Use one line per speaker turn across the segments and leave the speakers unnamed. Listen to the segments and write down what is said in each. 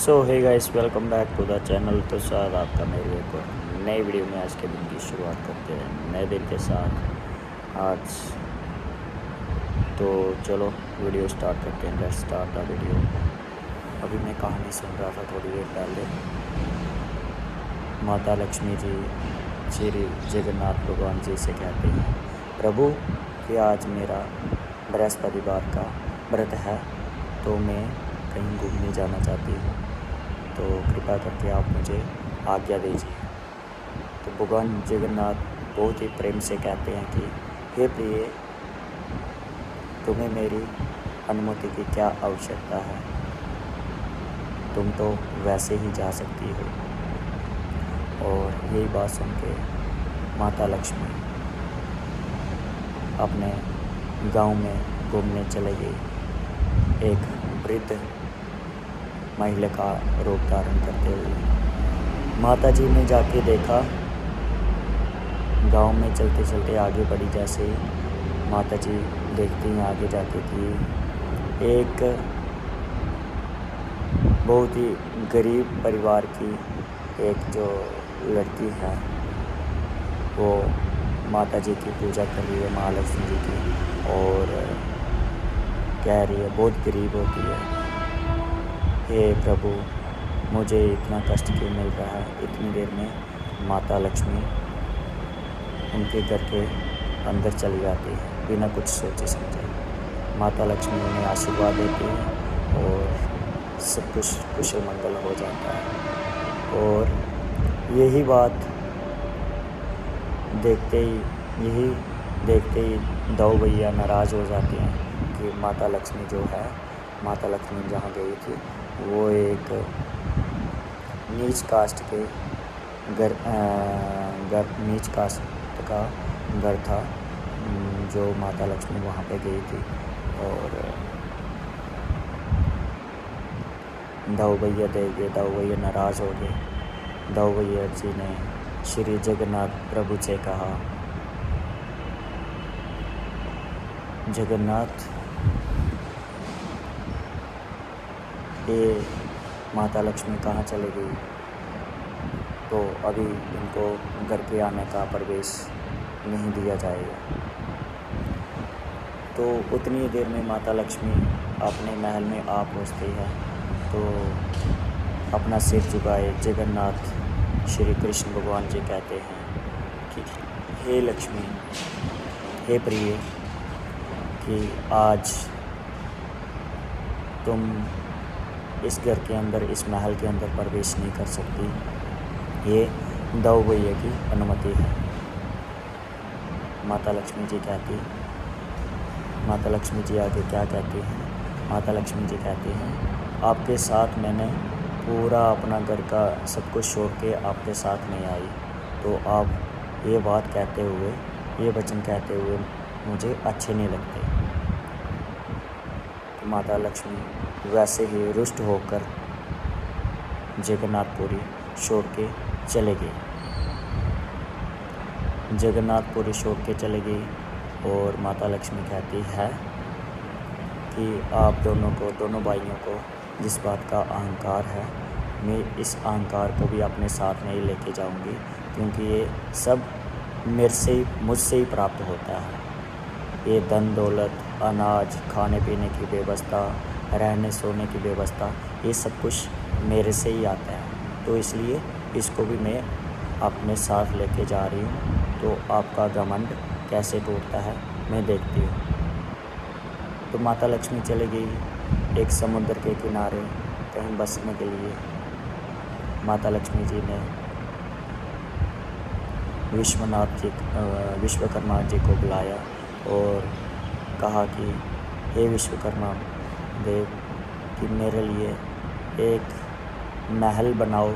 So hey guys, welcome back to the channel. तो स्वागत आपका मेरी एक और नई वीडियो में। आज के दिन की शुरुआत करते हैं नए दिन के साथ। आज तो चलो वीडियो स्टार्ट करते हैं। Let's start the video. अभी मैं कहानी सुन रहा था थोड़ी देर पहले। माता लक्ष्मी जी श्री जगन्नाथ भगवान जी से कहते हैं, प्रभु कि आज मेरा बृहस्पतिवार का व्रत है, तो मैं कहीं घूमने जाना चाहती हूँ, तो कृपा करके आप मुझे आज्ञा दीजिए। तो भगवान जगन्नाथ बहुत ही प्रेम से कहते हैं कि हे प्रिय, तुम्हें मेरी अनुमति की क्या आवश्यकता है, तुम तो वैसे ही जा सकती हो। और यही बात सुन के माता लक्ष्मी अपने गांव में घूमने चले गई, एक वृद्ध महिला का रूप धारण करते हुए। माता जी ने जाके देखा, गांव में चलते चलते आगे बढ़ी। जैसे ही माता जी देखती हैं आगे जाके कि एक बहुत ही गरीब परिवार की एक जो लड़की है, वो माता जी की पूजा कर रही है, महालक्ष्मी जी की, और कह रही है, बहुत गरीब होती है, हे प्रभु मुझे इतना कष्ट क्यों मिल रहा है। इतनी देर में माता लक्ष्मी उनके घर के अंदर चली जाती है बिना कुछ सोचे समझे। माता लक्ष्मी उन्हें आशीर्वाद देती है और सब कुछ कुशल मंगल हो जाता है। और यही बात देखते ही दो भैया नाराज़ हो जाते हैं कि माता लक्ष्मी जो है, माता लक्ष्मी जहाँ गई थी वो एक नीच कास्ट के नीच कास्ट का घर था, जो माता लक्ष्मी वहाँ पे गई थी। और दाऊ भैया देख गए, दाऊ भैया नाराज़ हो गए। दाऊ भैया जी ने श्री जगन्नाथ प्रभु से कहा, जगन्नाथ, ये माता लक्ष्मी कहाँ चली गई, तो अभी इनको घर के आने का प्रवेश नहीं दिया जाएगा। तो उतनी देर में माता लक्ष्मी अपने महल में आ पहुँचती है, तो अपना सिर झुकाए जगन्नाथ श्री कृष्ण भगवान जी कहते हैं कि हे लक्ष्मी, हे प्रिय, कि आज तुम इस घर के अंदर, इस महल के अंदर प्रवेश नहीं कर सकती, ये दाऊ भैया की अनुमति है। माता लक्ष्मी जी कहती, माता लक्ष्मी जी आगे क्या कहती हैं? माता लक्ष्मी जी कहती हैं, आपके साथ मैंने पूरा अपना घर का सब कुछ छोड़ के आपके साथ में आई, तो आप ये बात कहते हुए, ये वचन कहते हुए मुझे अच्छे नहीं लगते। तो माता लक्ष्मी वैसे ही रुष्ट होकर जगन्नाथपुरी छोड़ के चले गए। जगन्नाथपुरी छोड़ के चले गई और माता लक्ष्मी कहती है कि आप दोनों भाइयों को जिस बात का अहंकार है, मैं इस अहंकार को भी अपने साथ नहीं लेके जाऊंगी, क्योंकि ये सब मुझसे ही प्राप्त होता है। ये धन दौलत, अनाज, खाने पीने की व्यवस्था, रहने सोने की व्यवस्था, ये सब कुछ मेरे से ही आता है, तो इसलिए इसको भी मैं अपने साथ लेके जा रही हूँ। तो आपका घमंड कैसे टूटता है मैं देखती हूँ। तो माता लक्ष्मी चली गई एक समुद्र के किनारे कहीं बसने के लिए। माता लक्ष्मी जी ने विश्वकर्मा जी को बुलाया और कहा कि हे विश्वकर्मा देव, कि मेरे लिए एक महल बनाओ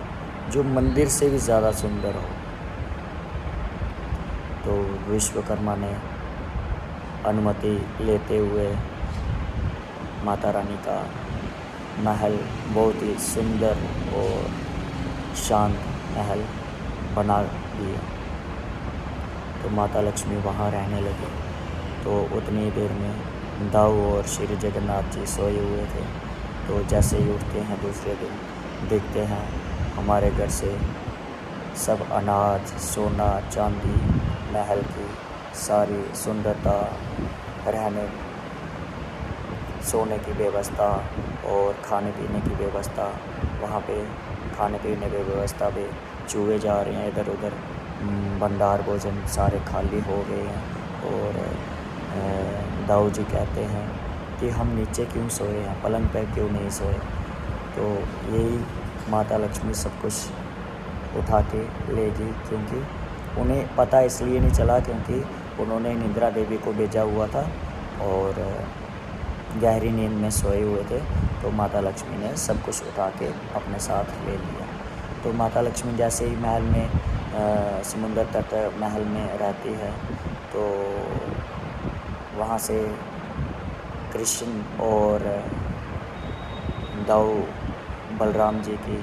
जो मंदिर से भी ज़्यादा सुंदर हो। तो विश्वकर्मा ने अनुमति लेते हुए माता रानी का महल, बहुत ही सुंदर और शांत महल बना दिया। तो माता लक्ष्मी वहाँ रहने लगे। तो उतनी देर में दाऊ और श्री जगन्नाथ जी सोए हुए थे। तो जैसे ही उठते हैं दूसरे दिन, देखते हैं हमारे घर से सब अनाज, सोना, चांदी, महल की सारी सुंदरता, रहने सोने की व्यवस्था और खाने पीने की व्यवस्था, वहाँ पे खाने पीने की व्यवस्था पे चूहे जा रहे हैं इधर उधर, भंडार भोजन सारे खाली हो गए हैं। और दाऊ जी कहते हैं कि हम नीचे क्यों सोए हैं, पलंग पर क्यों नहीं सोए। तो यही माता लक्ष्मी सब कुछ उठा के लेगी, क्योंकि उन्हें पता इसलिए नहीं चला क्योंकि उन्होंने निद्रा देवी को भेजा हुआ था और गहरी नींद में सोए हुए थे। तो माता लक्ष्मी ने सब कुछ उठा के अपने साथ ले लिया। तो माता लक्ष्मी जैसे ही महल में समुद्र तट महल में रहती है, तो वहाँ से कृष्ण और दाऊ बलराम जी की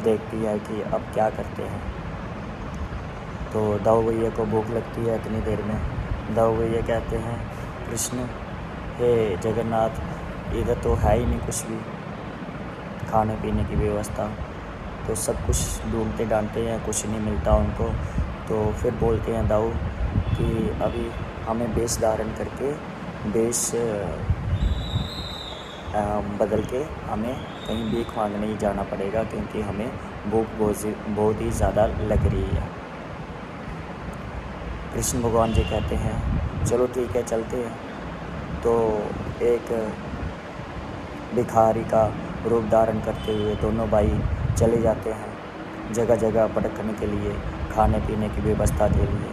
देखती है कि अब क्या करते हैं। तो दाऊ भैया को भूख लगती है इतनी देर में। दाऊ भैया कहते हैं कृष्ण, हे जगन्नाथ, इधर तो है ही नहीं कुछ भी खाने पीने की व्यवस्था। तो सब कुछ ढूंढते डांटते हैं, कुछ नहीं मिलता उनको। तो फिर बोलते हैं दाऊ कि अभी हमें वेश धारण करके वेश बदल के हमें कहीं भीख मांगने ही जाना पड़ेगा, क्योंकि हमें भूख बहुत ही ज़्यादा लग रही है। कृष्ण भगवान जी कहते हैं चलो ठीक है चलते हैं। तो एक भिखारी का रूप धारण करते हुए दोनों भाई चले जाते हैं जगह जगह भटकने के लिए, खाने पीने की व्यवस्था के लिए।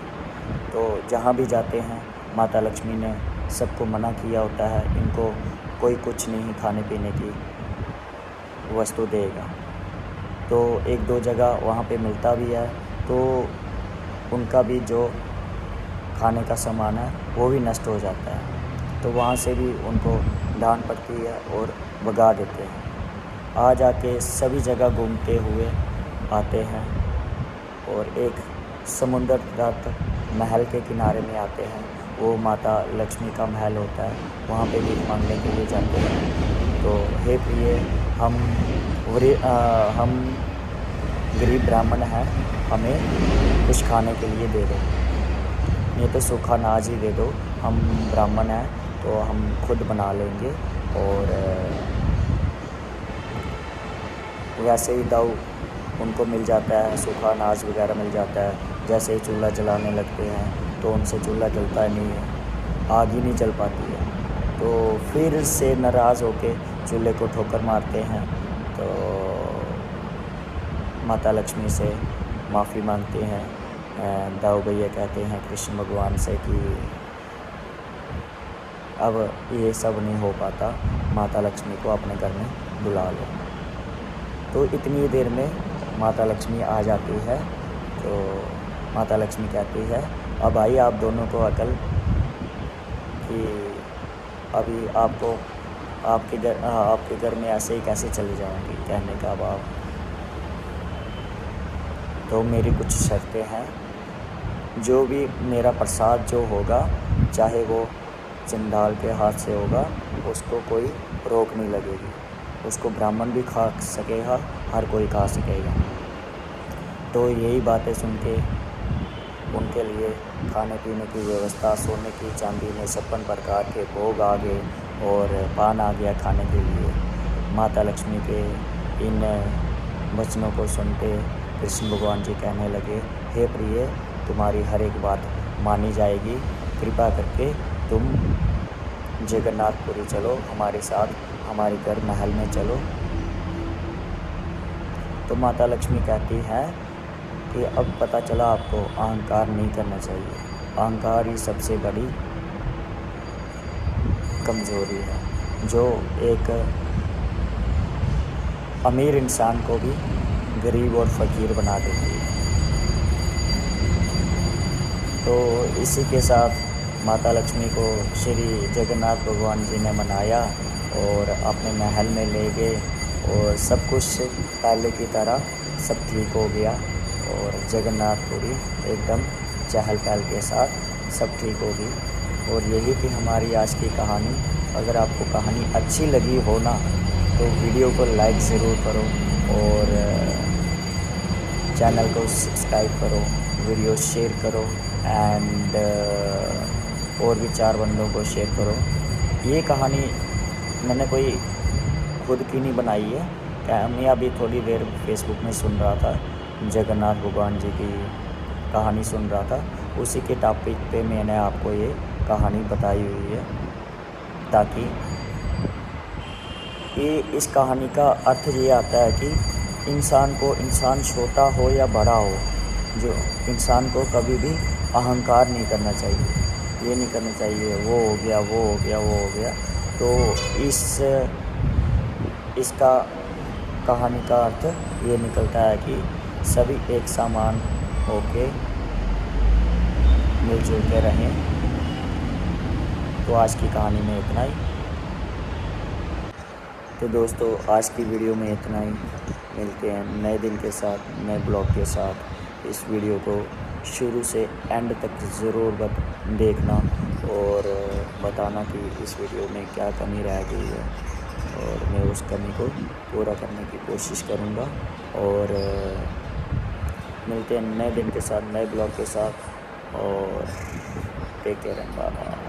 तो जहाँ भी जाते हैं माता लक्ष्मी ने सबको मना किया होता है, इनको कोई कुछ नहीं खाने पीने की वस्तु देगा। तो एक दो जगह वहाँ पे मिलता भी है, तो उनका भी जो खाने का सामान है वो भी नष्ट हो जाता है। तो वहाँ से भी उनको डांट पड़ती है और भगा देते हैं। आ जाके सभी जगह घूमते हुए आते हैं और एक समुद्र तट महल के किनारे में आते हैं। वो माता लक्ष्मी का महल होता है, वहाँ पे भीख मांगने के लिए जाते हैं। तो हे प्रिय, हम गरीब ब्राह्मण हैं, हमें कुछ खाने के लिए दे दो, नहीं तो सूखा अनाज ही दे दो। हम ब्राह्मण हैं तो हम खुद बना लेंगे। और वैसे ही दाऊ उनको मिल जाता है, सूखा अनाज वगैरह मिल जाता है। जैसे ही चूल्हा जलाने लगते हैं तो उनसे चूल्हा जलता नहीं है, आग ही नहीं जल पाती है। तो फिर से नाराज़ होके चूल्हे को ठोकर मारते हैं। तो माता लक्ष्मी से माफ़ी मांगते हैं। दाऊ भैया कहते हैं कृष्ण भगवान से कि अब ये सब नहीं हो पाता, माता लक्ष्मी को अपने घर में बुला लो। तो इतनी देर में माता लक्ष्मी आ जाती है। तो माता लक्ष्मी कहती है अब आई आप दोनों को अकल कि अभी आपके घर में ऐसे ही कैसे चली जाऊंगी। कहने का भाव, तो मेरी कुछ शर्तें हैं, जो भी मेरा प्रसाद जो होगा, चाहे वो चंडाल के हाथ से होगा, उसको कोई रोक नहीं लगेगी। उसको ब्राह्मण भी खा सकेगा, हर कोई खा सकेगा। तो यही बातें सुन के उनके लिए खाने पीने की व्यवस्था, सोने की चांदी में 56 प्रकार के भोग आ गए और पान आ गया खाने के लिए। माता लक्ष्मी के इन वचनों को सुनते कृष्ण भगवान जी कहने लगे, हे प्रिय, तुम्हारी हर एक बात मानी जाएगी, कृपा करके तुम जगन्नाथपुरी चलो, हमारे साथ हमारे घर महल में चलो। तो माता लक्ष्मी कहती है कि अब पता चला आपको अहंकार नहीं करना चाहिए। अहंकार ही सबसे बड़ी कमज़ोरी है, जो एक अमीर इंसान को भी गरीब और फ़कीर बना देती है। तो इसी के साथ माता लक्ष्मी को श्री जगन्नाथ भगवान जी ने मनाया और अपने महल में ले गए और सब कुछ पहले की तरह सब ठीक हो गया और जगन्नाथपुरी एकदम चहल पहल के साथ सब ठीक होगी। और यही थी हमारी आज की कहानी। अगर आपको कहानी अच्छी लगी हो ना, तो वीडियो को लाइक ज़रूर करो और चैनल को सब्सक्राइब करो, वीडियो शेयर करो एंड और भी 4 बंदों को शेयर करो। ये कहानी मैंने कोई खुद की नहीं बनाई है, मैं अभी थोड़ी देर फेसबुक में सुन रहा था, जगन्नाथ भगवान जी की कहानी सुन रहा था, उसी के टॉपिक पे मैंने आपको ये कहानी बताई हुई है, ताकि इस कहानी का अर्थ ये आता है कि इंसान छोटा हो या बड़ा हो, जो इंसान को कभी भी अहंकार नहीं करना चाहिए। ये नहीं करना चाहिए वो हो गया, वो हो गया, वो हो गया। तो इसका कहानी का अर्थ ये निकलता है कि सभी एक समान होके मिलजुल के रहें। तो आज की कहानी में इतना ही। तो दोस्तों, आज की वीडियो में इतना ही। मिलते हैं नए दिन के साथ, नए ब्लॉग के साथ। इस वीडियो को शुरू से एंड तक ज़रूर देखना और बताना कि इस वीडियो में क्या कमी रह गई है, और मैं उस कमी को पूरा करने की कोशिश करूँगा। और मिलते हैं नए दिन के साथ, नए ब्लॉग के साथ। और take care and bye bye.